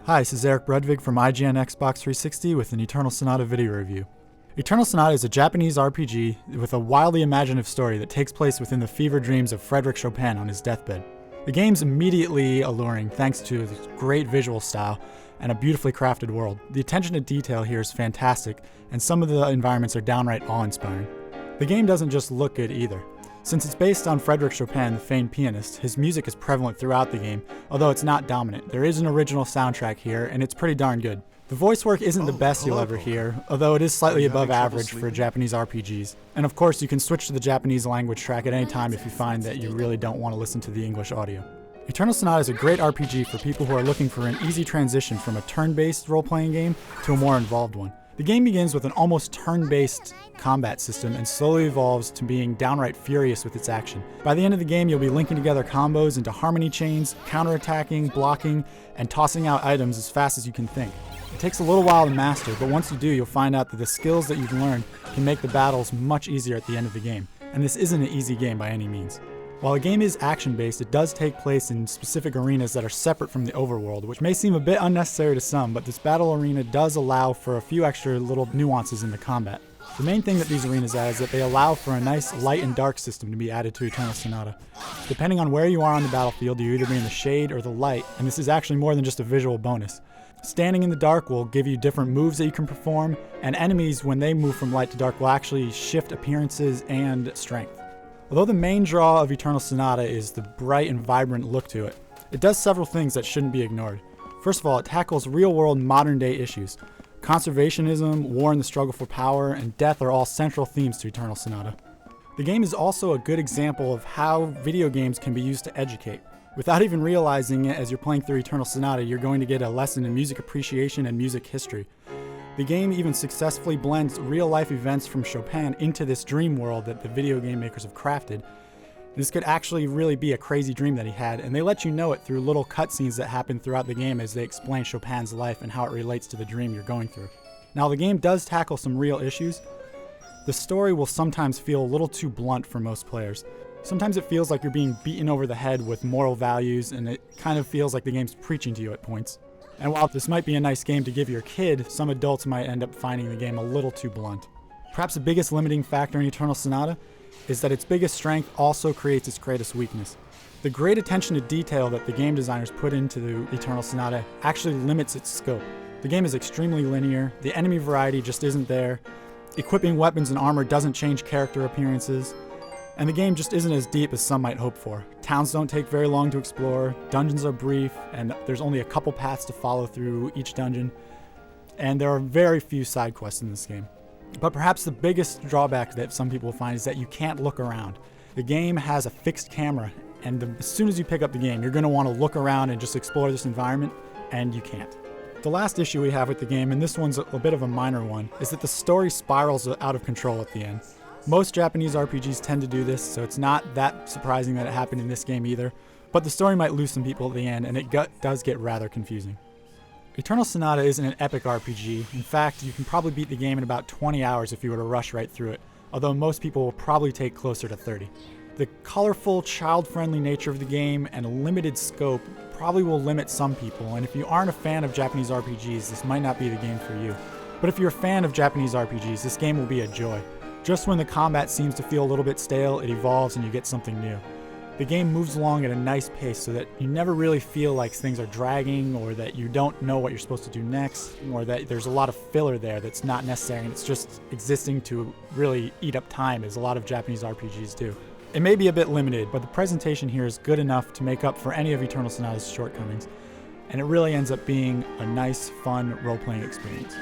Hi, this is Eric Brudvig from IGN Xbox 360 with an Eternal Sonata video review. Eternal Sonata is a Japanese RPG with a wildly imaginative story that takes place within the fever dreams of Frédéric Chopin on his deathbed. The game's immediately alluring thanks to its great visual style and a beautifully crafted world. The attention to detail here is fantastic, and some of the environments are downright awe-inspiring. The game doesn't just look good either. Since it's based on Frédéric Chopin, the famed pianist, his music is prevalent throughout the game, although it's not dominant. There is an original soundtrack here, and it's pretty darn good. The voice work isn't the best you'll ever hear, although it is slightly above average for Japanese RPGs. And of course, you can switch to the Japanese language track at any time if you find that you really don't want to listen to the English audio. Eternal Sonata is a great RPG for people who are looking for an easy transition from a turn-based role-playing game to a more involved one. The game begins with an almost turn-based combat system and slowly evolves to being downright furious with its action. By the end of the game, you'll be linking together combos into harmony chains, counterattacking, blocking, and tossing out items as fast as you can think. It takes a little while to master, but once you do, you'll find out that the skills that you've learned can make the battles much easier at the end of the game. And this isn't an easy game by any means. While the game is action-based, it does take place in specific arenas that are separate from the overworld, which may seem a bit unnecessary to some, but this battle arena does allow for a few extra little nuances in the combat. The main thing that these arenas add is that they allow for a nice light and dark system to be added to Eternal Sonata. Depending on where you are on the battlefield, you either be in the shade or the light, and this is actually more than just a visual bonus. Standing in the dark will give you different moves that you can perform, and enemies, when they move from light to dark, will actually shift appearances and strength. Although the main draw of Eternal Sonata is the bright and vibrant look to it, it does several things that shouldn't be ignored. First of all, it tackles real-world modern-day issues. Conservationism, war and the struggle for power, and death are all central themes to Eternal Sonata. The game is also a good example of how video games can be used to educate. Without even realizing it as you're playing through Eternal Sonata, you're going to get a lesson in music appreciation and music history. The game even successfully blends real-life events from Chopin into this dream world that the video game makers have crafted. This could actually really be a crazy dream that he had, and they let you know it through little cutscenes that happen throughout the game as they explain Chopin's life and how it relates to the dream you're going through. Now, the game does tackle some real issues. The story will sometimes feel a little too blunt for most players. Sometimes it feels like you're being beaten over the head with moral values, and it kind of feels like the game's preaching to you at points. And while this might be a nice game to give your kid, some adults might end up finding the game a little too blunt. Perhaps the biggest limiting factor in Eternal Sonata is that its biggest strength also creates its greatest weakness. The great attention to detail that the game designers put into the Eternal Sonata actually limits its scope. The game is extremely linear, the enemy variety just isn't there, equipping weapons and armor doesn't change character appearances, and the game just isn't as deep as some might hope for. Towns don't take very long to explore, dungeons are brief, and there's only a couple paths to follow through each dungeon, and there are very few side quests in this game. But perhaps the biggest drawback that some people find is that you can't look around. The game has a fixed camera, and as soon as you pick up the game, you're going to want to look around and just explore this environment, and you can't. The last issue we have with the game, and this one's a bit of a minor one, is that the story spirals out of control at the end. Most Japanese RPGs tend to do this, so it's not that surprising that it happened in this game either, but the story might lose some people at the end, and it does get rather confusing. Eternal Sonata isn't an epic RPG. In fact, you can probably beat the game in about 20 hours if you were to rush right through it, although most people will probably take closer to 30. The colorful, child-friendly nature of the game and a limited scope probably will limit some people, and if you aren't a fan of Japanese RPGs, this might not be the game for you. But if you're a fan of Japanese RPGs, this game will be a joy. Just when the combat seems to feel a little bit stale, it evolves and you get something new. The game moves along at a nice pace so that you never really feel like things are dragging, or that you don't know what you're supposed to do next, or that there's a lot of filler there that's not necessary and it's just existing to really eat up time, as a lot of Japanese RPGs do. It may be a bit limited, but the presentation here is good enough to make up for any of Eternal Sonata's shortcomings, and it really ends up being a nice, fun role-playing experience.